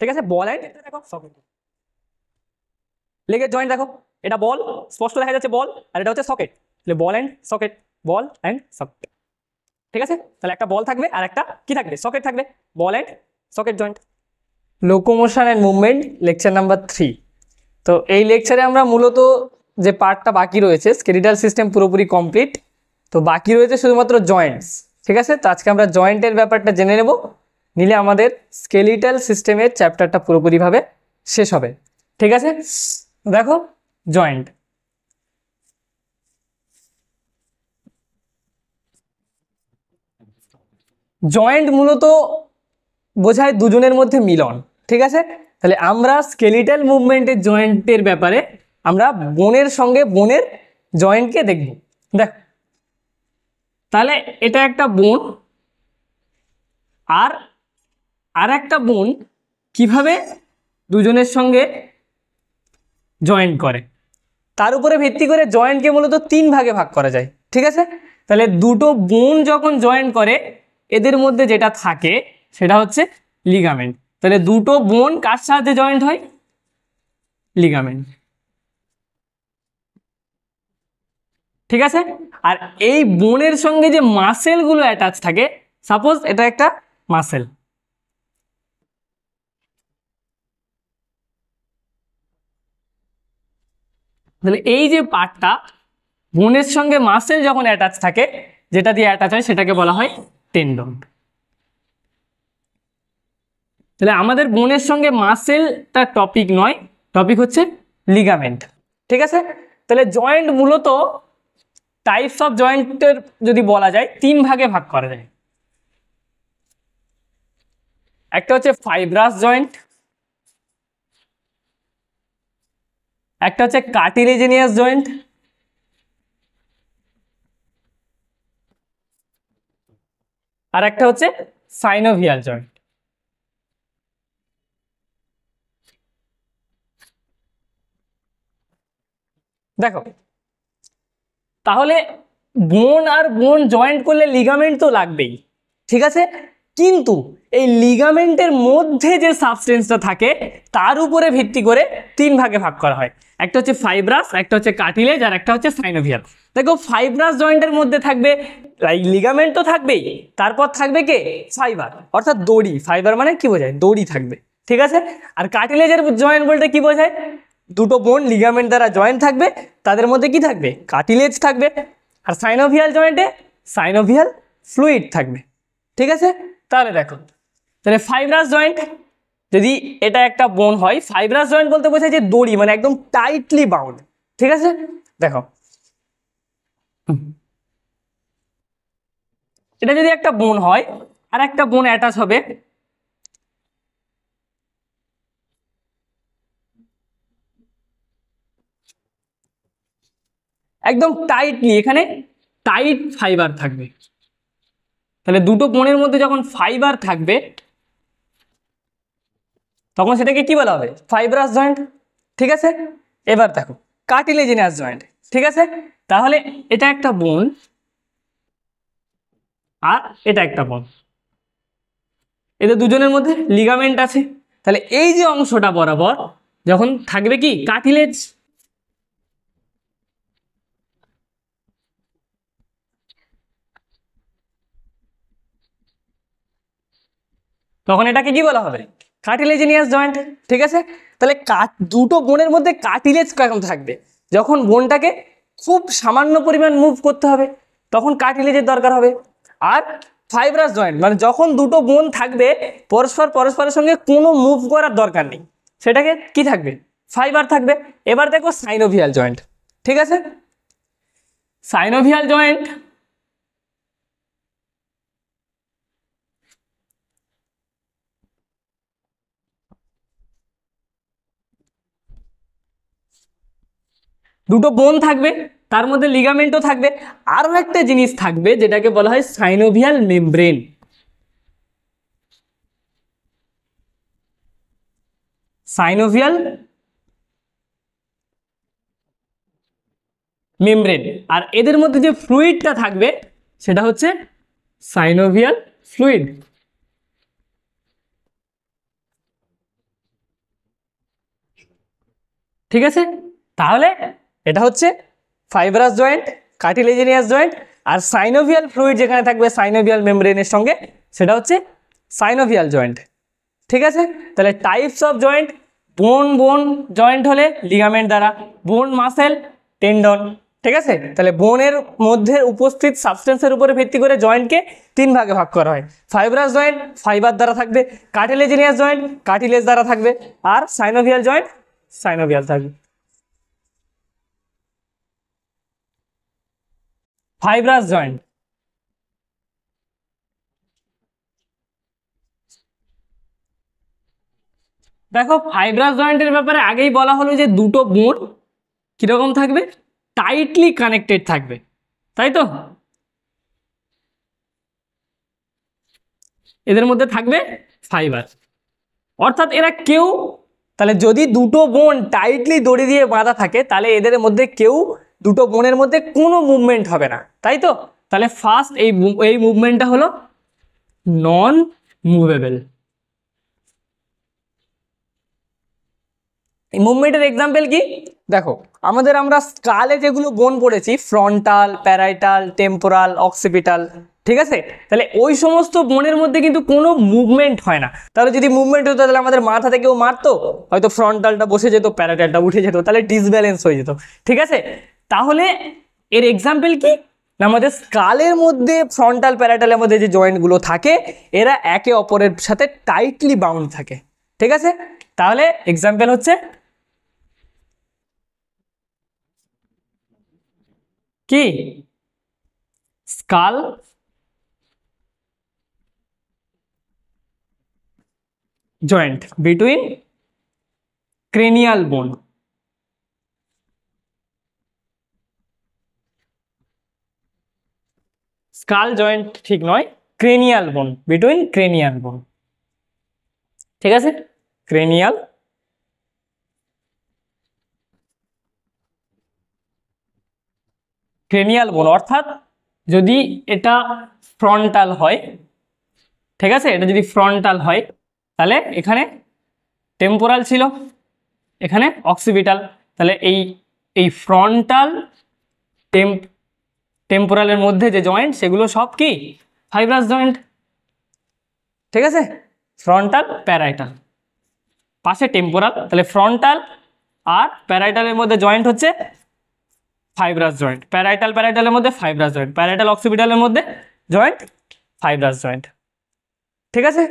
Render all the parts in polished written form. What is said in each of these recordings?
ঠিক আছে, ball and দেখো সকেট, লেগের জয়েন্ট দেখো, এটা বল স্পষ্ট দেখা যাচ্ছে বল, আর এটা হচ্ছে সকেট, তাহলে ball and socket, ball and socket. ঠিক আছে, তাহলে একটা বল থাকবে আর একটা কি থাকবে, সকেট থাকবে, বল and socket joint. Locomotion and movement lecture number 3। তো এই লেকচারে আমরা মূলত যে পার্টটা বাকি রয়েছে, স্কেলিটাল সিস্টেম পুরোপুরি কমপ্লিট, তো বাকি রয়েছে শুধুমাত্র জয়েন্টস। ঠিক আছে, তো আজকে আমরা জয়েন্টের ব্যাপারটা জেনে নেব, নিলে আমাদের স্কেলিটাল সিস্টেমের চ্যাপ্টারটা পুরোপুরিভাবে শেষ হবে। ঠিক আছে, দেখো জয়েন্ট, জয়েন্ট মূলত বোঝায় দুজনের মধ্যে মিলন। ঠিক আছে, তাহলে আমরা স্কেলিটাল মুভমেন্টের জয়েন্টের ব্যাপারে আমরা বোনের সঙ্গে বোনের জয়েন্টকে দেখব। দেখ, তাহলে এটা একটা বোন আর আর একটা বোন কিভাবে দুজনের সঙ্গে জয়েন্ট করে, তার উপরে ভিত্তি করে জয়েন্টকে মূলত 3 ভাগে ভাগ করা যায়। ঠিক আছে, তাহলে দুটো বোন যখন জয়েন্ট করে এদের মধ্যে যেটা থাকে সেটা হচ্ছে লিগামেন্ট। তাহলে দুটো বোন কার সাহায্যে জয়েন্ট হয়, লিগামেন্ট। ঠিক আছে, আর এই বোনের সঙ্গে যে মাসেলগুলো অ্যাটাচ থাকে, সাপোজ এটা একটা মাসেল, তাহলে এই যে পার্টটা বোনের সঙ্গে মাসেল যখন অ্যাটাচ থাকে, যেটা দিয়ে অ্যাটাচ হয় সেটাকে বলা হয় টেন্ডন। তাহলে আমাদের বোনের সঙ্গে মাসেলটা টপিক নয়, টপিক হচ্ছে লিগামেন্ট। ঠিক আছে, তাহলে জয়েন্ট মূলত টাইপস অফ জয়েন্টের যদি বলা যায় 3 ভাগে ভাগ করা যায়। একটা হচ্ছে ফাইব্রাস জয়েন্ট, একটা হচ্ছে কার্টিলেজিনিয়াস জয়েন্ট, আর একটা হচ্ছে সাইনোভিয়াল জয়েন্ট। দেখো, তাহলে বোন আর বোন জয়েন্ট করলে লিগামেন্ট তো লাগবেই। ঠিক আছে, কিন্তু এই লিগামেন্টের মধ্যে যে সাবস্টেন্সটা থাকে তার উপরে ভিত্তি করে 3 ভাগে ভাগ করা হয়। একটা হচ্ছে ফাইব্রাস, একটা হচ্ছে কার্টিলেজ, আর একটা হচ্ছে সাইনোভিয়াল। দেখো, ফাইব্রাস জয়েন্টের মধ্যে থাকবে লিগামেন্ট তো থাকবেই, তারপর থাকবে কে, ফাইবার, অর্থাৎ দড়ি। ফাইবার মানে কি বোঝায়, দড়ি থাকবে। ঠিক আছে, আর কার্টিলেজের জয়েন্ট বলতে কি বোঝায়, দুটো বোন লিগামেন্ট দ্বারা জয়েন্ট থাকবে, তাদের মধ্যে কি থাকবে, কার্টিলেজ থাকবে। আর সাইনোভিয়াল জয়েন্টে সাইনোভিয়াল ফ্লুইড থাকবে। ঠিক আছে, তাহলে দেখো, তাহলে ফাইব্রাস জয়েন্ট যদি এটা একটা বোন হয়, ফাইব্রাস জয়েন্ট বলতে বোঝায় যে দড়ি, মানে একদম টাইটলি বাউন্ড। ঠিক আছে, দেখো এটা যদি একটা বোন হয় আর একটা বোন অ্যাটাচ হবে, একদম টাইটলি, এখানে টাইট ফাইবার থাকবে। তাহলে দুটো বোনের মধ্যে যখন ফাইবার থাকবে তখন সেটাকে কি বলা হবে, ফাইব্রাস জয়েন্ট। ঠিক আছে, এবার দেখো কার্টিলেজিনাস জয়েন্ট। ঠিক আছে, তাহলে এটা একটা বোন আর এটা একটা বোন, এদের দুজনের মধ্যে লিগামেন্ট আছে। তাহলে এই যে অংশটা বরাবর যখন থাকবে কি, কার্টিলেজ। তখন এটাকে কি বলা হবে, কার্টিলেজিনিয়াস জয়েন্ট। ঠিক আছে, তাহলে দুটো বোনের মধ্যে কার্টিলেজ কেমন থাকবে, যখন বোনটাকে খুব সামান্য পরিমাণ মুভ করতে হবে তখন কার্টিলেজের দরকার হবে। আর ফাইব্রাস জয়েন্ট মানে যখন দুটো বোন থাকবে পরস্পরের সঙ্গে কোনো মুভ করার দরকার নেই, সেটাকে কি থাকবে, ফাইবার থাকবে। এবার দেখো সাইনোভিয়াল জয়েন্ট। ঠিক আছে, সাইনোভিয়াল জয়েন্ট দুটো বোন থাকবে, তার মধ্যে লিগামেন্টও থাকবে, আরো একটা জিনিস থাকবে যেটাকে বলা হয় সাইনোভিয়াল মেমব্রেন। সাইনোভিয়াল মেমব্রেন, আর এদের মধ্যে যে ফ্লুইডটা থাকবে সেটা হচ্ছে সাইনোভিয়াল ফ্লুইড। ঠিক আছে, তাহলে এটা হচ্ছে ফাইব্রাস জয়েন্ট, কার্টিলেজিনিয়াস জয়েন্ট, আর সাইনোভিয়াল ফ্লুইড যেখানে থাকবে সাইনোভিয়াল মেমব্রেনের সঙ্গে সেটা হচ্ছে সাইনোভিয়াল জয়েন্ট। ঠিক আছে, তাহলে টাইপস অফ জয়েন্ট, বোন বোন জয়েন্ট হলে লিগামেন্ট দ্বারা, বোন মাসেল টেন্ডন। ঠিক আছে, তাহলে বোনের মধ্যে উপস্থিত সাবস্টেন্সের উপরে ভিত্তি করে জয়েন্টকে 3 ভাগে ভাগ করা হয়। ফাইব্রাস জয়েন্ট ফাইবার দ্বারা থাকবে, কার্টিলেজিনিয়াস জয়েন্ট কার্টিলেজ দ্বারা থাকবে, আর সাইনোভিয়াল জয়েন্ট সাইনোভিয়াল থাকবে। ফাইব্রাস জয়েন্ট, দেখো ফাইব্রাস জয়েন্টের ব্যাপারে আগেই বলা হলো যে দুটো বোন কিরকম থাকবে, টাইটলি কানেক্টেড থাকবে, তাই তো? এদের মধ্যে থাকবে ফাইবার, অর্থাৎ এরা কেউ, তাহলে যদি দুটো বোন টাইটলি দড়ি দিয়ে বাঁধা থাকে তাহলে এদের মধ্যে কেউ, দুটো বোনের মধ্যে কোনো মুভমেন্ট হবে না, তাই তো? তাহলে ফার্স্ট এই মুভমেন্টটা হলো নন মুভেবল। এই মুভমেন্টের এক্সাম্পল কি? দেখো আমরা স্কালে যেগুলো বোন পড়েছি, ফ্রন্টাল, প্যারাইটাল, টেম্পোরাল, অক্সিপিটাল, ঠিক আছে, তাহলে ওই সমস্ত বোনের মধ্যে কিন্তু কোনো মুভমেন্ট হয় না। তাহলে যদি মুভমেন্ট হতো তাহলে আমাদের মাথা থেকেও মারতো, হয়তো ফ্রন্টালটা বসে যেত, প্যারাইটালটা উঠে যেত, তাহলে ডিসব্যালেন্স হয়ে যেত। ঠিক আছে, তাহলে এর এক্সাম্পল কি না, আমাদের স্কালের মধ্যে ফ্রন্টাল প্যারাইটালের মধ্যে যে জয়েন্টগুলো থাকে এরা একে অপরের সাথে টাইটলি বাউন্ড থাকে। ঠিক আছে, তাহলে এক্সাম্পল হচ্ছে কি, স্কাল জয়েন্ট বিটুইন ক্রেনিয়াল বোন। স্কাল জয়েন্ট ঠিক নয়, ক্রেনিয়াল বোন, বিটুইন ক্রেনিয়াল বোন। ঠিক আছে, ক্রেনিয়াল ক্রেনিয়াল বোন, অর্থাৎ যদি এটা ফ্রন্টাল হয়, ঠিক আছে, এটা যদি ফ্রন্টাল হয় তাহলে এখানে টেম্পোরাল ছিল, এখানে অক্সিপিটাল, তাহলে এই ফ্রন্টাল টেম্পোরালের মধ্যে যে জয়েন্ট সেগুলো সব কি ফাইব্রাস জয়েন্ট। ঠিক আছে, ফ্রন্টাল প্যারাইটাল, পাশে টেম্পোরাল, তাহলে ফ্রন্টাল আর প্যারাইটালের মধ্যে জয়েন্ট হচ্ছে ফাইব্রাস জয়েন্ট, প্যারাইটালের মধ্যে ফাইব্রাস জয়েন্ট, প্যারাইটাল অক্সিপিটালের মধ্যে জয়েন্ট ফাইব্রাস জয়েন্ট। ঠিক আছে,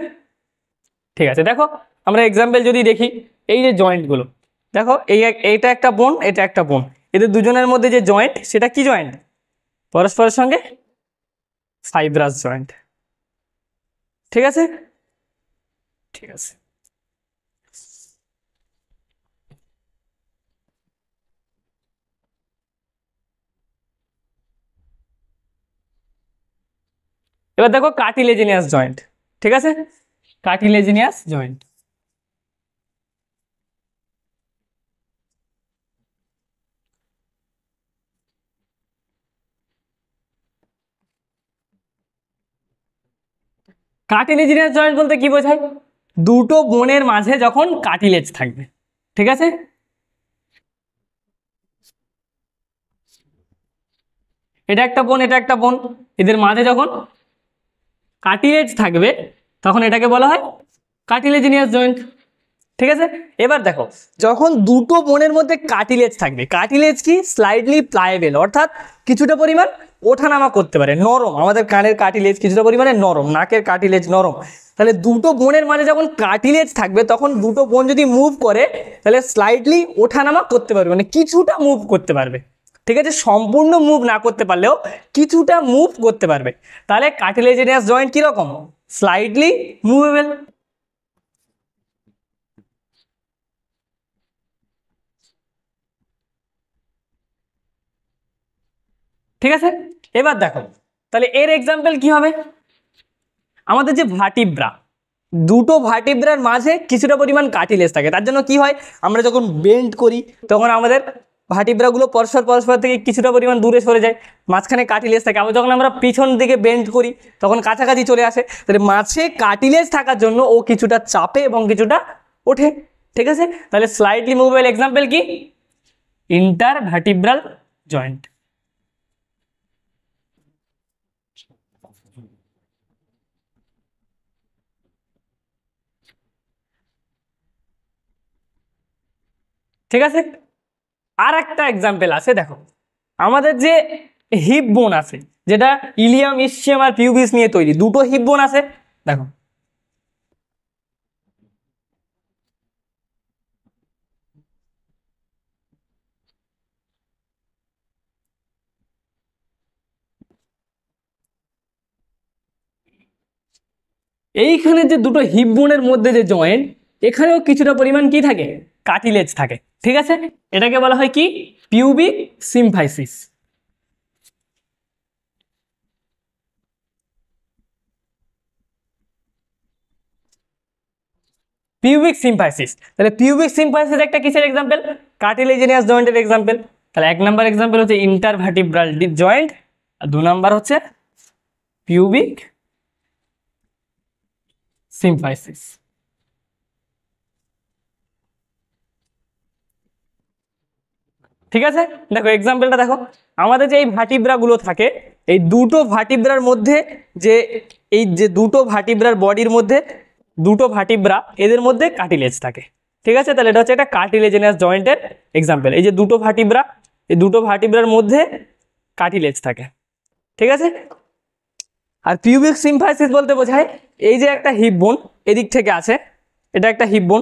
ঠিক আছে, দেখো আমরা এক্সাম্পল যদি দেখি, এই যে জয়েন্টগুলো দেখো, এইটা একটা বোন, এটা একটা বোন, এদের দুজনের মধ্যে যে জয়েন্ট সেটা কি জয়েন্ট, পরস্পরের সঙ্গে ফাইব্রাস জয়েন্ট। ঠিক আছে, ঠিক আছে, এবার দেখো কার্টিলেজিনিয়াস জয়েন্ট। ঠিক আছে, কার্টিলেজিনিয়াস জয়েন্ট, কার্টিলেজিনিয়াস জয়েন্ট বলতে কি বোঝায়, দুটো বোনের মাঝে যখন কার্টিলেজ থাকবে। ঠিক আছে, এটা একটা বোন, এটা একটা বোন, এদের মাঝে যখন কার্টিলেজ থাকবে তখন এটাকে বলা হয় কার্টিলেজিনিয়াস জয়েন্ট। ঠিক আছে, এবার দেখো যখন দুটো বোনের মধ্যে কার্টিলেজ থাকবে, কার্টিলেজ কি স্লাইডলি প্লায়েবল, অর্থাৎ কিছুটা পরিমাণ ওঠানামা করতে পারে, নরম, আমাদের কানের কার্টিলেজ কিছুটা পরিমাণে নরম, নাকের কার্টিলেজ নরম, তাহলে দুটো বোনের মাঝে যখন কার্টিলেজ থাকবে তখন দুটো বোন যদি মুভ করে তাহলে স্লাইডলি ওঠানামা করতে পারবে, মানে কিছুটা মুভ করতে পারবে। ঠিক আছে, সম্পূর্ণ মুভ না করতে পারলেও কিছুটা মুভ করতে পারবে, তাহলে কার্টিলেজিনিয়াস জয়েন্ট কিরকম, স্লাইডলি মুভেবল। ঠিক আছে, এবার দেখো তাহলে এর এক্সাম্পল কি হবে, আমাদের যে ভার্টিব্রা, দুটো ভার্টিব্রার মাঝে কিছুটা পরিমাণ কার্টিলেজ থাকে, তার জন্য কি হয়, আমরা যখন বেন্ড করি তখন আমাদের ভার্টিব্রাগুলো পরস্পর থেকে কিছুটা পরিমাণ দূরে সরে যায়, মাঝখানে কার্টিলেজ থাকে, আবার যখন আমরা পিছন দিকে বেন্ড করি তখন কাছাকাছি চলে আসে, তাহলে মাঝে কার্টিলেজ থাকার জন্য ও কিছুটা চাপে এবং কিছুটা ওঠে। ঠিক আছে, তাহলে স্লাইডলি মুভেবল এক্সাম্পল কি ইন্টারভার্টিব্রাল জয়েন্ট। ঠিক আছে, আর একটা এক্সাম্পল আছে, দেখো আমাদের যে হিপ বোন আছে, যেটা ইলিয়াম, ইসচিয়াম আর পিউবিস নিয়ে তৈরি, দুটো হিপ বোন আছে। দেখো এইখানে যে দুটো হিপ বোনের মধ্যে যে জয়েন্ট, এখানেও কিছুটা পরিমাণ কি থাকে, কার্টিলেজ থাকে। ঠিক আছে, এটাকে বলা হয় কি, পিউবিক সিম্ফাইসিস। পিউবিক সিম্ফাইসিস, তাহলে পিউবিক সিম্ফাইসিস একটা কিসের এক্সাম্পল, কার্টিলেজিনিয়াস জয়েন্টের এক্সাম্পল। তাহলে 1 নাম্বার এক্সাম্পল হচ্ছে ইন্টারভার্টিব্রাল জয়েন্ট, আর 2 নাম্বার হচ্ছে পিউবিক সিম্ফাইসিস। ঠিক আছে, দেখো এক্সাম্পলটা দেখো, আমাদের যে এই ভার্টিব্রা গুলো থাকে, এই দুটো ভার্টিব্রার মধ্যে যে, এই যে দুটো ভার্টিব্রার বডির মধ্যে দুটো ভার্টিব্রা, এদের মধ্যে কার্টিলেজ থাকে। ঠিক আছে, তাহলে এটা হচ্ছে একটা কার্টিলেজিনাস জয়েন্টের এক্সাম্পল। এই যে দুটো ভার্টিব্রা, এই দুটো ভার্টিব্রার মধ্যে কার্টিলেজ থাকে। ঠিক আছে, আর পিউবিক সিম্ফাইসিস বলতে বোঝায় এই যে একটা হিপ বোন এদিক থেকে আছে, এটা একটা হিপ বোন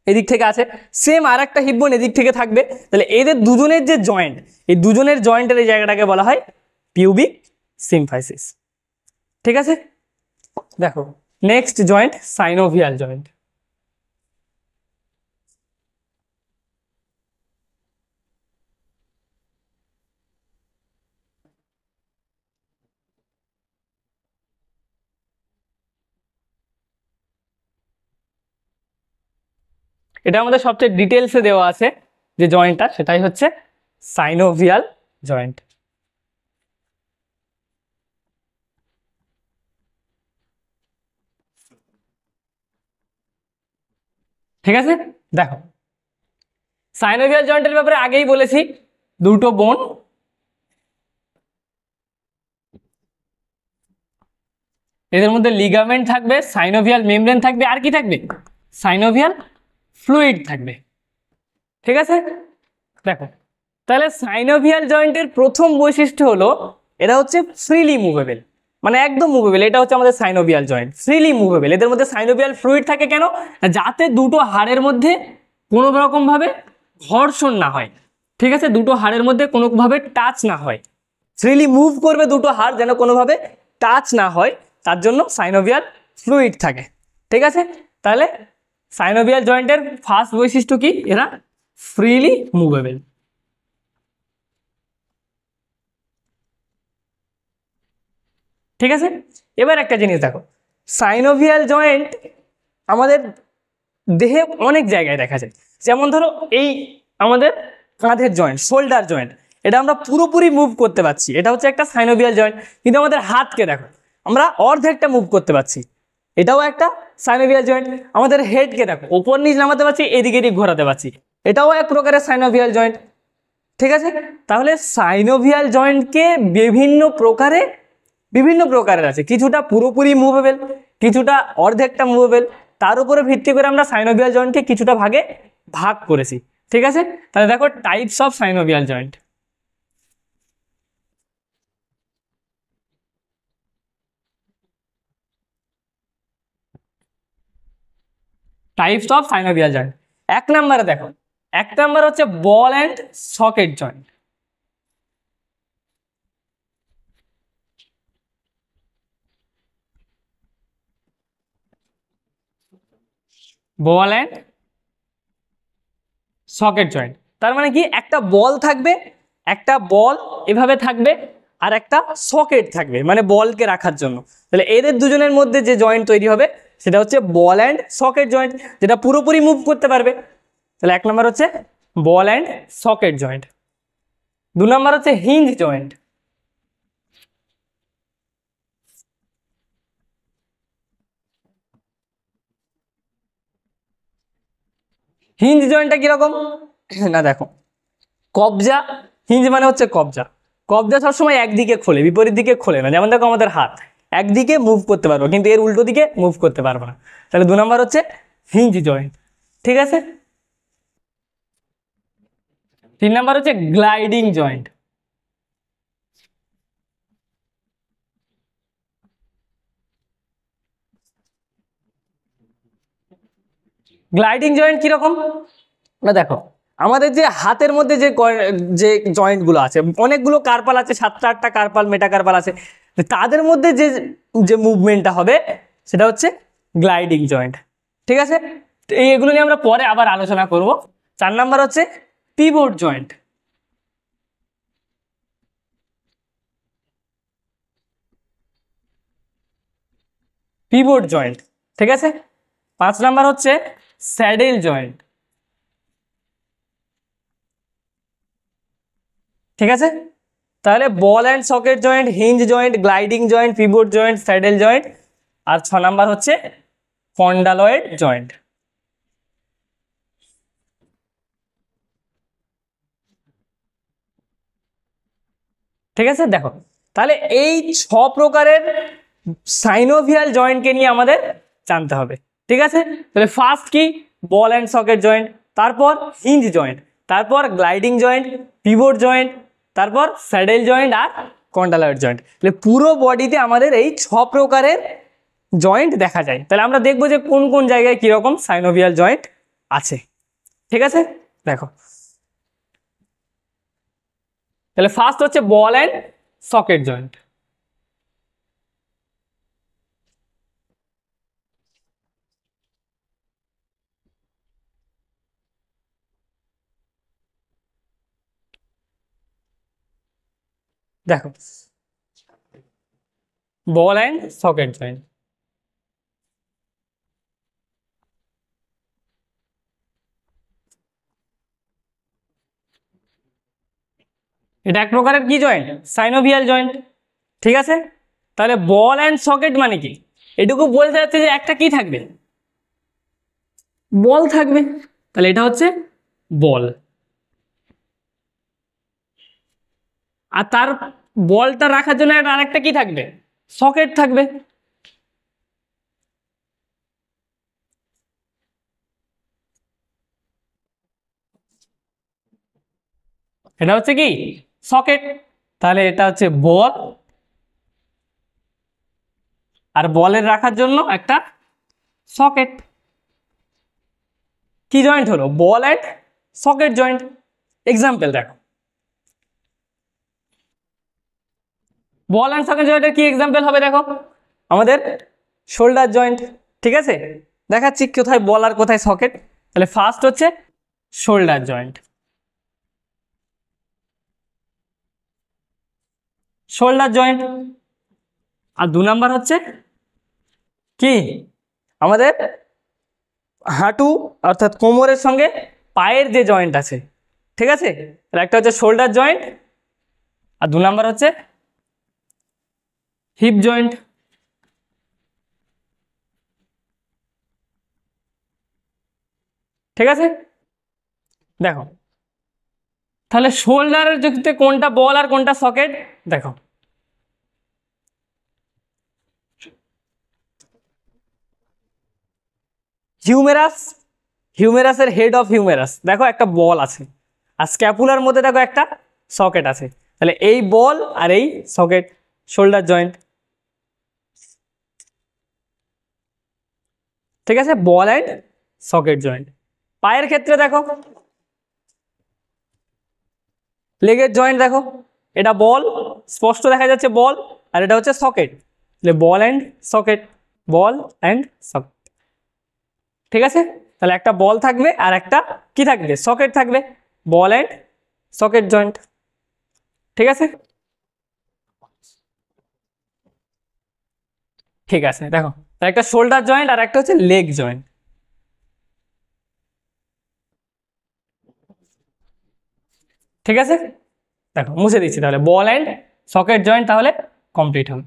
এদিক থেকে আছে, সেম আর একটা হিপ বোন এদিক থেকে থাকবে, তাহলে এদের দুজনের যে জয়েন্ট, এই দুজনের জয়েন্টের এই জায়গাটাকে বলা হয় পিউবিক সিম্ফাইসিস। ঠিক আছে, দেখো নেক্সট জয়েন্ট সাইনোভিয়াল জয়েন্ট। এটা আমাদের সবচেয়ে ডিটেলসে দেওয়া আছে যে জয়েন্টটা, সেটাই হচ্ছে সাইনোভিয়াল জয়েন্ট। ঠিক আছে, দেখো সাইনোভিয়াল জয়েন্টের ব্যাপারে আগেই বলেছি, দুটো বোন, এদের মধ্যে লিগামেন্ট থাকবে, সাইনোভিয়াল মেমব্রেন থাকবে, আর কি থাকবে, সাইনোভিয়াল ফ্লুইড থাকবে। ঠিক আছে, দেখো তাহলে সাইনোভিয়াল জয়েন্টের প্রথম বৈশিষ্ট্য হলো এরা হচ্ছে ফ্রিলি মুভেবল, মানে একদম মুভেবল। এটা হচ্ছে আমাদের সাইনোভিয়াল জয়েন্ট, ফ্রিলি মুভেবল। এদের মধ্যে সাইনোভিয়াল ফ্লুইড থাকে কেন, যাতে দুটো হাড়ের মধ্যে কোনো রকম ভাবে ঘর্ষণ না হয়। ঠিক আছে, দুটো হাড়ের মধ্যে কোনোভাবে টাচ না হয়, ফ্রিলি মুভ করবে দুটো হাড়, যেন কোনোভাবে টাচ না হয়, তার জন্য সাইনোভিয়াল ফ্লুইড থাকে। ঠিক আছে, তাহলে সাইনোভিয়াল জয়েন্টের ফার্স্ট বৈশিষ্ট্য কি, এরা ফ্রিলি মুভেবল। ঠিক আছে, এবার একটা জিনিস দেখো, সাইনোভিয়াল জয়েন্ট আমাদের দেহে অনেক জায়গায় দেখা যায়। যেমন ধরো এই আমাদের কাঁধের জয়েন্ট, শোল্ডার জয়েন্ট, এটা আমরা পুরোপুরি মুভ করতে পারছি, এটা হচ্ছে একটা সাইনোভিয়াল জয়েন্ট। কিন্তু আমাদের হাতকে দেখো, আমরা অর্ধেকটা মুভ করতে পারছি, এটাও একটা সাইনোভিয়াল জয়েন্ট। আমাদের হেডকে দেখো, ওপর নিচ নামাতে পারছি, এদিকে এদিক ঘোরাতে পারছি, এটাও এক প্রকারের সাইনোভিয়াল জয়েন্ট। ঠিক আছে, তাহলে সাইনোভিয়াল জয়েন্টকে বিভিন্ন প্রকারের আছে, কিছুটা পুরোপুরি মুভেবল, কিছুটা অর্ধেকটা মুভেবল, তার উপরে ভিত্তি করে আমরা সাইনোভিয়াল জয়েন্টকে কিছুটা ভাগে ভাগ করেছি। ঠিক আছে, তাহলে দেখো types of synovial joint. Types of synovial joint, 1 নম্বরে দেখো, 1 নম্বর হচ্ছে বল and socket joint. Ball and socket joint, তার মানে কি, একটা বল থাকবে, একটা বল এভাবে থাকবে, আর একটা সকেট থাকবে মানে বলকে রাখার জন্য। তাহলে এদের দুজনের মধ্যে যে জয়েন্ট তৈরি হবে সেটা হচ্ছে বল অ্যান্ড সকেট জয়েন্ট, যেটা পুরোপুরি মুভ করতে পারবে। তাহলে 1 নম্বর হচ্ছে বল অ্যান্ড সকেট জয়েন্ট। 2 নম্বর হচ্ছে হিঞ্জ জয়েন্ট। হিঞ্জ জয়েন্টটা কিরকম না, দেখো কবজা, হিঞ্জ মানে হচ্ছে কবজা। কবজা সবসময় একদিকে খোলে, বিপরীত দিকে খোলে না। যেমন দেখো আমাদের হাত একদিকে মুভ করতে পারবো, কিন্তু এর উল্টো দিকে মুভ করতে পারবো না। তাহলে 2 নম্বর হচ্ছে হিঞ্জ জয়েন্ট। ঠিক আছে। 3 নম্বর হচ্ছে গ্লাইডিং জয়েন্ট। গ্লাইডিং জয়েন্ট কিরকম না, দেখো আমাদের যে হাতের মধ্যে যে জয়েন্ট গুলো আছে, অনেকগুলো কার্পাল আছে, 7টা 8টা কার্পাল, মেটা কার্পাল আছে, তাদের মধ্যে যে যে মুভমেন্টটা হবে সেটা হচ্ছে গ্লাইডিং জয়েন্ট। ঠিক আছে, তো এগুলো নিয়ে আমরা পরে আবার আলোচনা করব। 4 নাম্বার হচ্ছে পিভট জয়েন্ট। Pivot joint. ঠিক আছে। 5 নাম্বার হচ্ছে স্যাডেল জয়েন্ট। ঠিক আছে, তাহলে ball and socket joint, hinge joint, gliding joint, pivot joint, saddle joint, আর 6 নাম্বার হচ্ছে কন্ডালয়েড জয়েন্ট। ঠিক আছে, দেখো তাহলে এই 6 প্রকারের সাইনোভিয়াল জয়েন্টকে নিয়ে আমাদের জানতে হবে। ঠিক আছে, তাহলে ফার্স্ট কি, বল অ্যান্ড সকেট জয়েন্ট, তারপর হিঞ্জ জয়েন্ট, তারপর গ্লাইডিং জয়েন্ট, পিভট জয়েন্ট, তারপর স্যাডেল জয়েন্ট আর কন্ডালয়েড জয়েন্ট। তাহলে পুরো বডিতে আমাদের এই 6 প্রকারের জয়েন্ট দেখা যায়। তাহলে আমরা দেখবো যে কোন কোন জায়গায় কিরকম সাইনোভিয়াল জয়েন্ট আছে। ঠিক আছে, দেখো তাহলে ফার্স্ট হচ্ছে বল অ্যান্ড সকেট জয়েন্ট। দেখো বল অ্যান্ড সকেট জয়েন্ট, এটা এক প্রকারের কি জয়েন্ট, সাইনোভিয়াল জয়েন্ট। ঠিক আছে, তাহলে বল অ্যান্ড সকেট মানে কি, এটুকু বলতে যাচ্ছে যে একটা কি থাকবে, বল থাকবে। তাহলে এটা হচ্ছে বল, আর তার বলটা রাখার জন্য আরেকটা কি থাকবে, সকেট থাকবে। এটা হচ্ছে কি সকেট। তাহলে এটা হচ্ছে বল, আর বলের রাখার জন্য একটা সকেট। কি জয়েন্ট হলো, বল অ্যান্ড সকেট জয়েন্ট। এক্সাম্পল দেখো, বল অ্যান্ড সকেট জয়েন্টের কি এক্সাম্পল হবে, দেখো আমাদের শোল্ডার জয়েন্ট। ঠিক আছে, দেখাচ্ছি কোথায় বল আর কোথায় সকেট। তাহলে ফার্স্ট হচ্ছে শোল্ডার জয়েন্ট, শোল্ডার জয়েন্ট। আর 2 নাম্বার হচ্ছে কি, আমাদের হাঁটু অর্থাৎ কোমরের সঙ্গে পায়ের যে জয়েন্ট আছে। ঠিক আছে, তাহলে একটা হচ্ছে শোল্ডার জয়েন্ট, আর 2 নাম্বার হচ্ছে হিপ জয়েন্ট। ঠিক আছে, দেখো তাহলে শোল্ডারের যুক্তিতে কোনটা বল আর কোনটা সকেট, দেখো হিউমেরাস, হিউমেরাসের হেড অফ হিউমেরাস দেখো একটা বল আছে, আর স্ক্যাপুলার মধ্যে দেখো একটা সকেট আছে। তাহলে এই বল আর এই সকেট, শোল্ডার জয়েন্ট। ঠিক আছে, বল অ্যান্ড সকেট জয়েন্ট। পায়ের ক্ষেত্রে দেখো লেগের জয়েন্ট, দেখো এটা বল, স্পষ্ট দেখা যাচ্ছে বল, আর এটা হচ্ছে সকেট। তাহলে ball and socket, ball and socket. ঠিক আছে, তাহলে একটা বল থাকবে আর একটা কি থাকবে, সকেট থাকবে, বল অ্যান্ড সকেট জয়েন্ট। ঠিক আছে, ঠিক আছে, দেখো একটা শোল্ডার জয়েন্ট আর একটা হচ্ছে লেগ জয়েন্ট। ঠিক আছে, দেখো মুছে দিচ্ছি, তাহলে বল অ্যান্ড সকেট জয়েন্ট তাহলে কমপ্লিট হবে।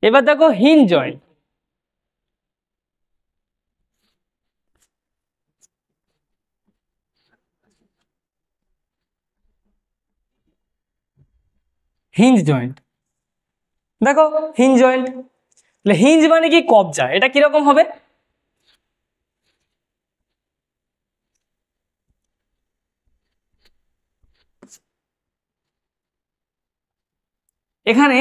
এবার দেখো হিঞ্জ জয়েন্ট। Hinge joint. দেখো হিঞ্জ জয়েন্ট, তাহলে হিঞ্জ মানে কি কবজা, এটা কিরকম হবে? এখানে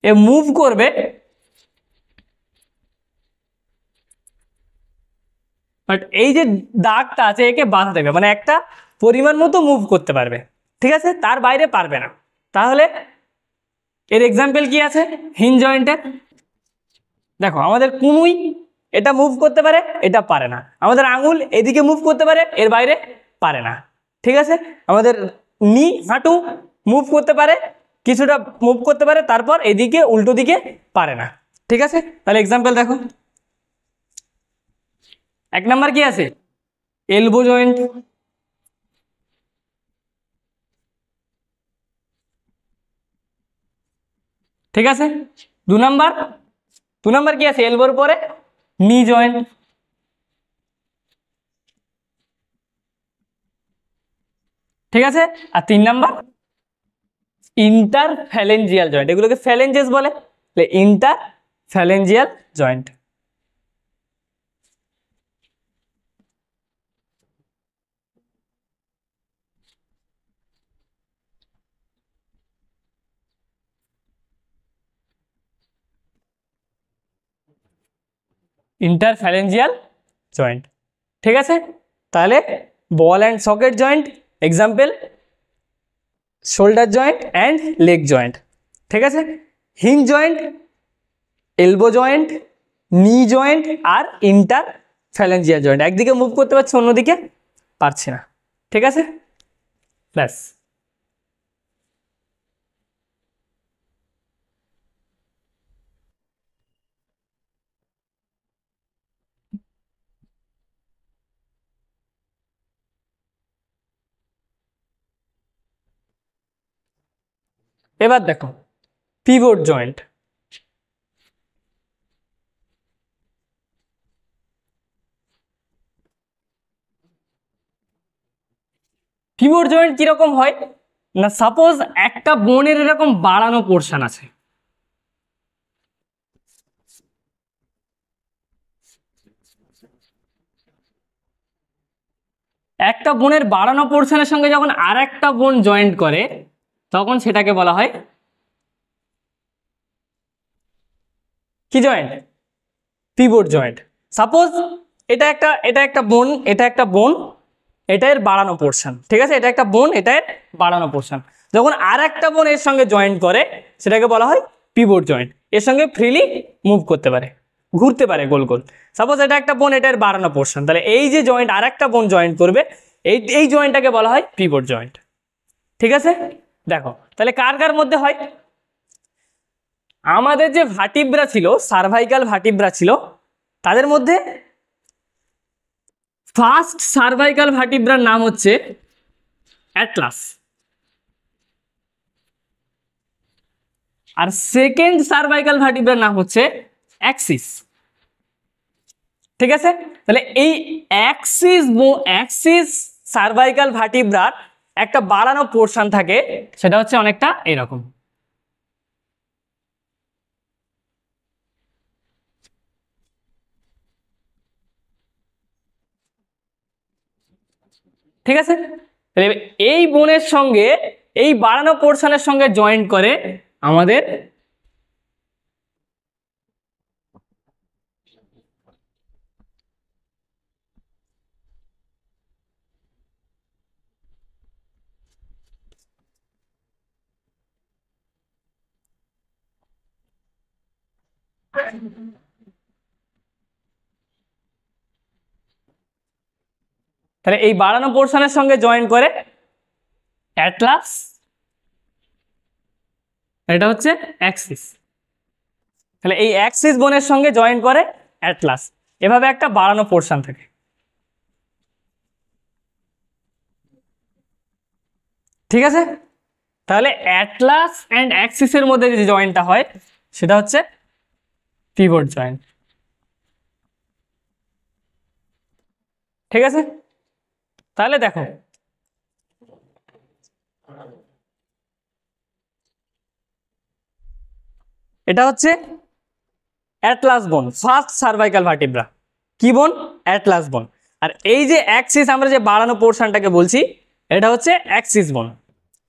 এ মুভ করবে, বাট এই যে দাগটা আছে একে বাধা দেবে, মানে একটা পরিমাণ মতো মুভ করতে পারবে, ঠিক আছে, তার বাইরে পারবে না। তাহলে এর এক্সাম্পল কি আছে হিঞ্জ জয়েন্টের? দেখো আমাদের কুনুই এটা মুভ করতে পারে, এটা পারে না। আমাদের আঙুল এদিকে মুভ করতে পারে, এর বাইরে পারে না, ঠিক আছে। আমাদের নি হাঁটু মুভ করতে পারে, কিছুটা মুভ করতে পারে, তারপর এদিকে উল্টো দিকে পারে না, ঠিক আছে। তাহলে এক্সাম্পল দেখো, 1 নাম্বার কি আছে? এলবো জয়েন্ট, ঠিক আছে। 2 নাম্বার, 2 নাম্বার কি আছে? এলবোর পরে নি জয়েন্ট, ঠিক আছে। আর 3 নাম্বার ইন্টারফ্যালেঞ্জিয়াল জয়েন্ট, এগুলোকে ফ্যালেঞ্জেস বলে, ইন্টারফ্যালেঞ্জিয়াল জয়েন্ট। ইন্টারফ্যালেঞ্জিয়াল জয়েন্ট, ঠিক আছে। তাহলে ball and socket joint example shoulder joint and leg joint, ঠিক আছে। Hinge joint, elbow joint, knee joint আর ইন্টারফ্যালেঞ্জিয়াল জয়েন্ট, একদিকে মুভ করতে পারছি অন্যদিকে পারছি না, ঠিক আছে, ব্যাস। এবার দেখো পিভট জয়েন্ট, পিভট জয়েন্ট কিরকম হয় না, সাপোজ একটা বোনের এরকম বাড়ানো পোর্শন আছে, একটা বোনের বাড়ানো পোর্শনের সঙ্গে যখন আর একটা বোন জয়েন্ট করে তখন সেটাকে বলা হয় কি জয়েন্ট? Pivot joint. সাপোজ এটা একটা বোন, এটা একটা বোন, এটা এর বাড়ানো পোর্শন, ঠিক আছে, এটা একটা বোন, এটা এর বাড়ানো পোর্শন, যখন আর একটা বোন এর সঙ্গে জয়েন্ট করে সেটাকে বলা হয় পিভট জয়েন্ট। এর সঙ্গে ফ্রিলি মুভ করতে পারে, ঘুরতে পারে গোল গোল। সাপোজ এটা একটা বোন, এটা এর বাড়ানো পোর্শন, তাহলে এই যে জয়েন্ট আর একটা বোন জয়েন্ট করবে, এই জয়েন্টটাকে বলা হয় পিভট জয়েন্ট, ঠিক আছে। দেখো তাহলে কার কার মধ্যে হয়? আমাদের যে ভার্টিব্রা ছিল, সার্ভাইকাল ভার্টিব্রা ছিল, তাদের মধ্যে ফার্স্ট সার্ভাইকাল ভার্টিব্রার নাম হচ্ছে অ্যাটলাস, আর সেকেন্ড সার্ভাইকাল ভার্টিব্রার নাম হচ্ছে অ্যাক্সিস, ঠিক আছে। তাহলে এই অ্যাক্সিস সার্ভাইকাল ভার্টিব্রার একটা বাড়ানো পোর্শন থাকে, সেটা হচ্ছে অনেকটা এরকম, ঠিক আছে। তাহলে এই বোনের সঙ্গে এই বাড়ানো পোর্শনের সঙ্গে জয়েন্ট করে আমাদের তাহলে এই বাড়ানো পোর্শনের সঙ্গে জয়েন করে অ্যাটলাস, এটা হচ্ছে অ্যাক্সিস। তাহলে এই অ্যাক্সিস বোনের সঙ্গে জয়েন করে অ্যাটলাস, এভাবে একটা বাড়ানো পোর্শন থাকে, ঠিক আছে। তাহলে অ্যাটলাস অ্যান্ড অ্যাক্সিসের মধ্যে যে জয়েন্টটা হয় সেটা হচ্ছে পিভট জয়েন্ট। ঠিক আছে, তাহলে দেখো এটা হচ্ছে অ্যাটলাস বোন, ফার্স্ট সার্ভাইকাল ভার্টিব্রা। কি বোন? অ্যাটলাস বোন। আর এই যে অ্যাক্সিস, আমরা যে বাড়ানো পোর্শনটাকে বলছি, এটা হচ্ছে অ্যাক্সিস বোন।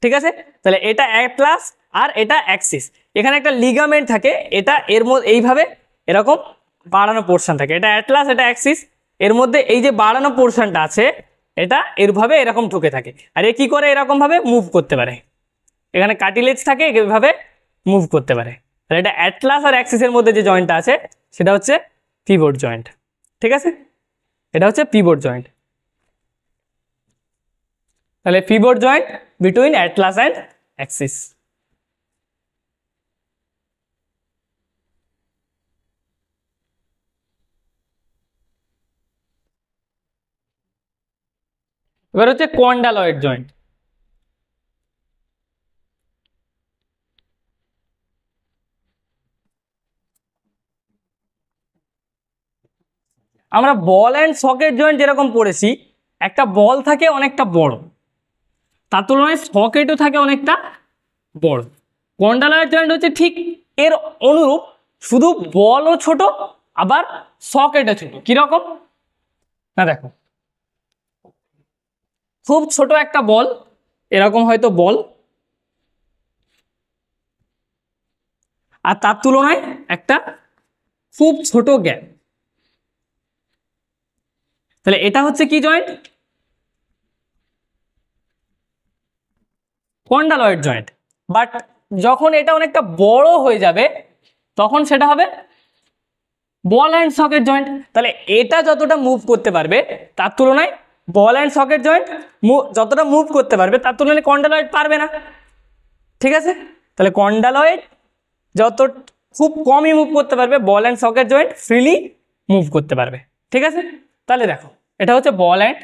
ঠিক আছে, তাহলে এটা অ্যাটলাস আর এটা অ্যাক্সিস। এখানে একটা লিগামেন্ট থাকে, এটা এর মধ্যে এইভাবে এরকম বাড়ানো পোর্শন থাকে, এটা অ্যাটলাস এটা অ্যাক্সিস। এর মধ্যে এই যে বাড়ানো পোর্শনটা আছে, এটা এরভাবে এরকম ঢুকে থাকে, আর এ কি করে এরকম ভাবে মুভ করতে পারে, এখানে কার্টিলেজ থাকে, এইভাবে মুভ করতে পারে। তাহলে এটা অ্যাটলাস আর অ্যাক্সিসের মধ্যে যে জয়েন্টটা আছে সেটা হচ্ছে পিভট জয়েন্ট। ঠিক আছে, এটা হচ্ছে পিভট জয়েন্ট। তাহলে pivot joint between Atlas and Axis. এবার হচ্ছে কন্ডালয়েড জয়েন্ট। আমরা বল অ্যান্ড সকেট জয়েন্ট যেরকম পড়েছি, একটা বল থাকে অনেকটা বড়, তার তুলনায় সকেটও থাকে অনেকটা বড়। কন্ডালয়েড জয়েন্ট হচ্ছে ঠিক এর অনুরূপ, শুধু বলও ছোট আবার সকেটও ছোট। কিরকম না দেখো, খুব ছোট একটা বল, এরকম হয়তো বল, আর তার তুলনায় একটা খুব ছোট গ্যাপ। তাহলে এটা হচ্ছে কি জয়েন্ট? কন্ডালয়েড জয়েন্ট। বাট যখন এটা অনেকটা বড় হয়ে যাবে তখন সেটা হবে বল অ্যান্ড সকেট জয়েন্ট। তাহলে এটা যতটা মুভ করতে পারবে তার তুলনায় বল অ্যান্ড সকেট জয়েন্ট যতটা মুভ করতে পারবে তার তুলনায় কন্ডালয়েড পারবে না। ঠিক আছে, তাহলে কন্ডালয়েড যত খুব কমই মুভ করতে পারবে, বল and socket joint freely move করতে পারবে। ঠিক আছে, তাহলে দেখো এটা হচ্ছে বল অ্যান্ড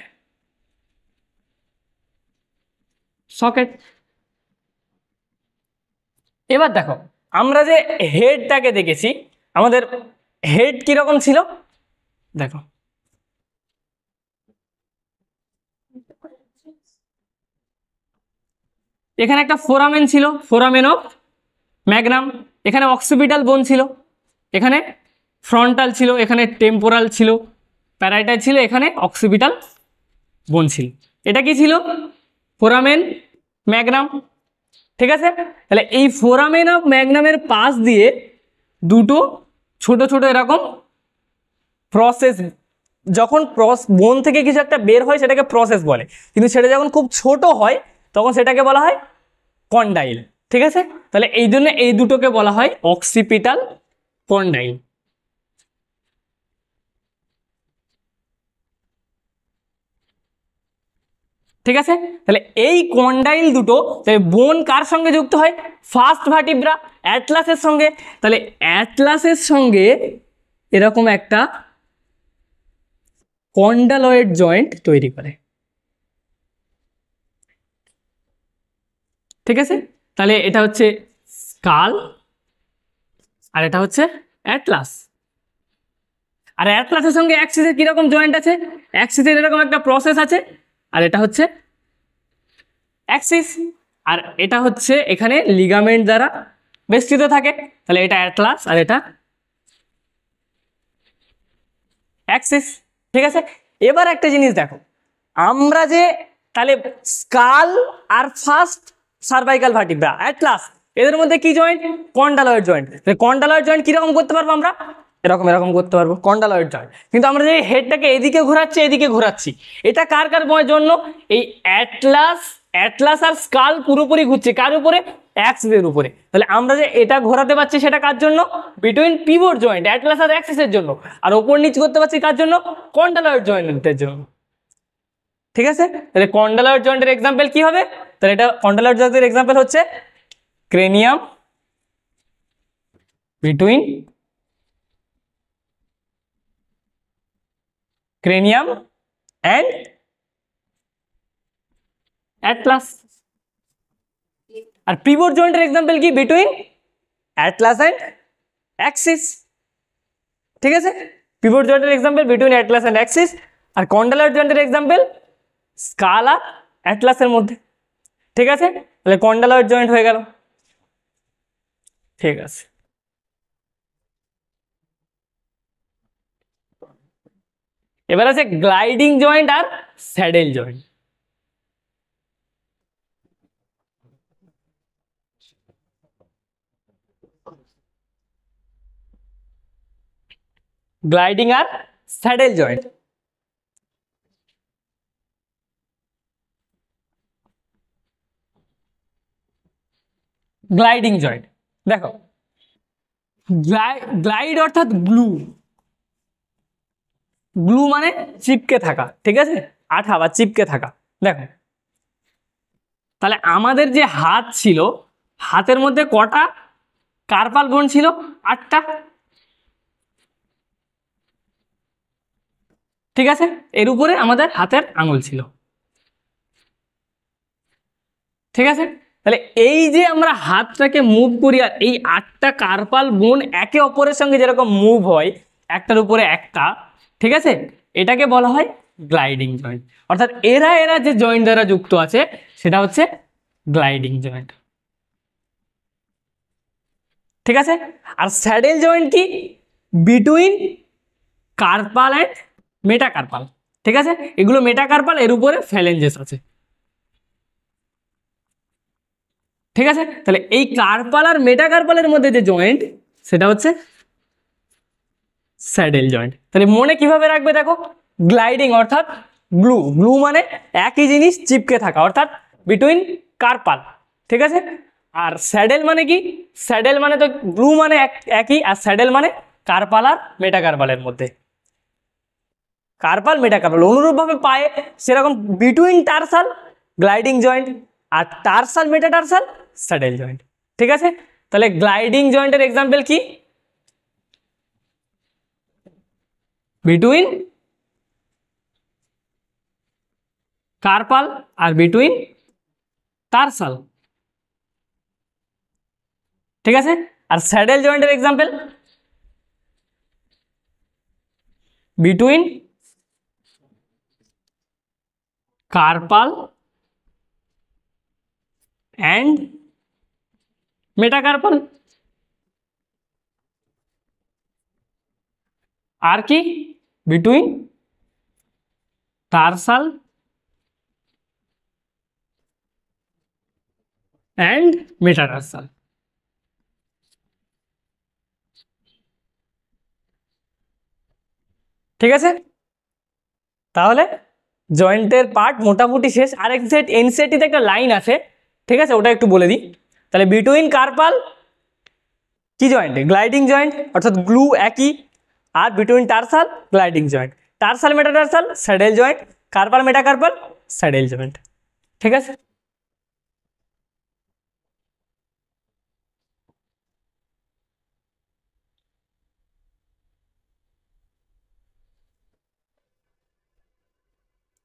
সকেট। এবার দেখো আমরা যে হেডটাকে দেখেছি, আমাদের হেড কিরকম ছিল দেখো, এখানে একটা ফোরামেন ছিল, ফোরামেন অফ ম্যাগনাম, এখানে অক্সিপিটাল বোন ছিল, এখানে ফ্রন্টাল ছিল, এখানে টেম্পোরাল ছিল, প্যারাইটাল ছিল, এখানে অক্সিপিটাল বোন ছিল। এটা কি ছিল? Foramen Magnum. ঠিক আছে, তাহলে এই ফোরামেন অফ ম্যাগনামের পাশ দিয়ে দুটো ছোট ছোট এরকম প্রসেস, যখন বোন থেকে কিছু একটা বের হয় সেটাকে প্রসেস বলে, কিন্তু সেটা যখন খুব ছোট হয় তখন সেটাকে বলা হয় কন্ডাইল। ঠিক আছে, তাহলে এই জন্য এই দুটোকে বলা হয় অক্সিপিটাল কন্ডাইল। ঠিক আছে, তাহলে এই কন্ডাইল দুটো বোন কার সঙ্গে যুক্ত হয়? ফার্স্ট ভার্টিব্রা অ্যাটলাসের সঙ্গে। তাহলে অ্যাটলাসের সঙ্গে এরকম একটা কন্ডালয়েড জয়েন্ট তৈরি করে। ঠিক আছে, তাহলে এটা হচ্ছে স্কাল আর এটা হচ্ছে অ্যাটলাস। আর অ্যাটলাসের সঙ্গে অ্যাক্সিসের কিরকম জয়েন্ট আছে? অ্যাক্সিসের এরকম একটা প্রসেস আছে, আর এটা হচ্ছে অ্যাক্সিস, আর এটা হচ্ছে এখানে লিগামেন্ট দ্বারা বেষ্টিত থাকে। তাহলে এটা অ্যাটলাস আর এটা অ্যাক্সিস। ঠিক আছে, এবার একটা জিনিস দেখো, আমরা যে তাহলে স্কাল আর ফার্স্ট সার্ভাইকাল ভার্টিব্রা অ্যাটলাস, এদের মধ্যে কি জয়েন্ট? কন্ডালয়েড জয়েন্ট। কন্ডালয়েড জয়েন্ট কিরকম করতে পারবো আমরা? এরকম এরকম করতে পারবো কন্ডালয়েড জয়েন্ট। কিন্তু আমরা যে হেডটাকে এদিকে ঘোরাচ্ছি এদিকে ঘোরাচ্ছি, এটা কার কার জন্য? এই অ্যাটলাস আর স্কাল পুরোপুরি ঘুরছে কার উপরে? অ্যাক্সিসের উপরে। তাহলে আমরা যে এটা ঘোরাতে পারছি সেটা কার জন্য? বিটুইন পিভট জয়েন্ট অ্যাটলাস আর অ্যাক্সিসের জন্য। আর ওপর নিচ করতে পারছি কার জন্য? কন্ডালয়েড জয়েন্টের জন্য। ঠিক আছে, তাহলে কন্ডালয়েড জয়েন্টের এক্সাম্পল কি হবে? তাহলে এটা কন্ডালয়েড জয়েন্টের এক্সাম্পল হচ্ছে cranium between cranium and atlas। আর পিভট জয়েন্টের এক্সাম্পল কি? Between atlas and axis। ঠিক আছে, পিভট জয়েন্টের example between atlas and axis। আর কন্ডালয়েড জয়েন্টের এক্সাম্পল স্কাল আর অ্যাটলাসের মধ্যে। ঠিক আছে, তাহলে কন্ডালয়েড জয়েন্ট হয়ে গেল। ঠিক আছে, এবার আছে গ্লাইডিং জয়েন্ট আর স্যাডেল জয়েন্ট। গ্লাইডিং আর স্যাডেল জয়েন্ট। গ্লাইডিং জয়েন্ট দেখো, গ্লাইড অর্থাৎ গ্লু, গ্লু মানে চিপকে থাকা, ঠিক আছে, আঠা বা চিপকে থাকা। দেখো তাহলে আমাদের যে হাত ছিল, হাতের মধ্যে কটা কার্পাল বোন ছিল? 8টা। ঠিক আছে, এর উপরে আমাদের হাতের আঙুল ছিল। ঠিক আছে, তাহলে এই যে আমরা হাতটাকে মুভ করি আর এই 8টা কার্পাল বোন একে অপরের সঙ্গে যেরকম মুভ হয় একটার উপরে একটা, ঠিক আছে, এটাকে বলা হয় গ্লাইডিং জয়েন্ট। অর্থাৎ এরা এরা যে জয়েন্ট দ্বারা যুক্ত আছে সেটা হচ্ছে গ্লাইডিং জয়েন্ট। ঠিক আছে, আর স্যাডেল জয়েন্ট কি? Between carpal and metacarpal. ঠিক আছে, এগুলো মেটাকার্পাল, এর উপরে ফ্যালেঞ্জেস আছে। ঠিক আছে, তাহলে এই কার্পাল আর মেটাকার্পালের মধ্যে যে জয়েন্ট সেটা হচ্ছে স্যাডেল জয়েন্ট। তাহলে মনে কিভাবে রাখবে দেখো, গ্লাইডিং অর্থাৎ গ্লু, গ্লু মানে একই জিনিস চিপকে থাকা, অর্থাৎ বিটুইন কার্পাল। ঠিক আছে, আর স্যাডেল মানে কি? স্যাডেল মানে তো গ্লু মানে একই, আর স্যাডেল মানে কার্পাল আর মেটাকার্পালের মধ্যে। কার্পাল মেটাকার্পাল অনুরূপভাবে পায়ে সেরকম বিটুইন টার্সাল গ্লাইডিং জয়েন্ট, আর টার্সাল মেটাটার্সাল স্যাডেল জয়েন্ট। ঠিক আছে, তাহলে গ্লাইডিং জয়েন্টের এক্সাম্পল কি? বিটুইন কার্পাল আর বিটুইন টার্সাল। ঠিক আছে, আর স্যাডেল জয়েন্টের example between carpal and metacarpal. আর কি? Between tarsal and metatarsal. ঠিক আছে, তাহলে জয়েন্টের পার্ট মোটামুটি শেষ। আর এনসিইআরটিতে একটা লাইন আছে, ঠিক আছে, ওটা একটু বলে দিই। তাহলে বিটুইন কার্পাল কি জয়েন্ট? গ্লাইডিং জয়েন্ট, অর্থাৎ গ্লু একই। আর between tarsal gliding joint, tarsal metatarsal saddle joint, carpal metacarpal saddle joint. ঠিক আছে,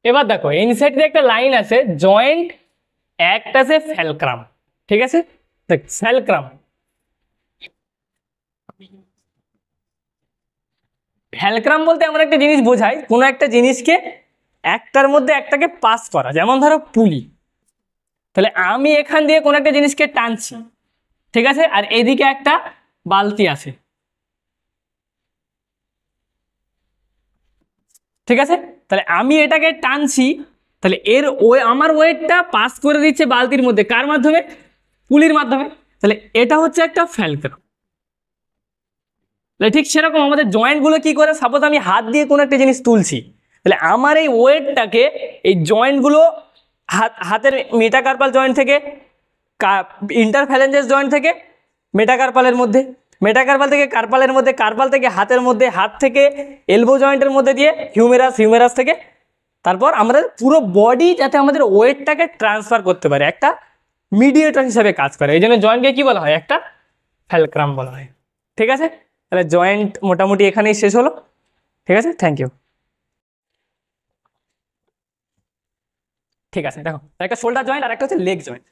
এবার দেখো এনসিইআরটিতে একটা লাইন আছে, joint act as a fulcrum. ঠিক আছে, দেখ ফ্যালক্রাম, ফ্যালক্রাম বলতে আমরা একটা জিনিস বোঝাই, কোনো একটা জিনিসকে একটার মধ্যে একটাকে পাস করা। যেমন ধরো পুলি, তাহলে আমি এখান দিয়ে কোনো একটা জিনিসকে টানছি, ঠিক আছে, আর এদিকে একটা বালতি আছে। ঠিক আছে, তাহলে আমি এটাকে টানছি, তাহলে আমার ওয়েটটা পাস করে দিচ্ছে বালতির মধ্যে, কার মাধ্যমে? পুলির মাধ্যমে। তাহলে এটা হচ্ছে একটা ফ্যালক্রাম। ঠিক সেরকম আমাদের জয়েন্টগুলো কি করে? সাপোজ আমি হাত দিয়ে কোনো একটা জিনিস তুলছি, তাহলে আমার এই ওয়েটটাকে এই জয়েন্টগুলো হাতের মেটাকার্পাল জয়েন্ট থেকে, ইন্টারফ্যালেঞ্জেস জয়েন্ট থেকে মেটাকার্পালের মধ্যে, মেটাকার্পাল থেকে কার্পালের মধ্যে, কার্পাল থেকে হাতের মধ্যে, হাত থেকে এলবো জয়েন্টের মধ্যে দিয়ে হিউমেরাস, হিউমেরাস থেকে তারপর আমাদের পুরো বডি যাতে আমাদের ওয়েটটাকে ট্রান্সফার করতে পারে, একটা মিডিয়েটর হিসাবে কাজ করে। এই জন্য জয়েন্টকে কি বলা হয়? একটা ফ্যালক্রাম বলা হয়। ঠিক আছে, তাহলে জয়েন্ট মোটামুটি এখানেই শেষ হলো। ঠিক আছে, থ্যাংক ইউ। ঠিক আছে, দেখো একটা শোল্ডার জয়েন্ট আর একটা হচ্ছে লেগ জয়েন্ট।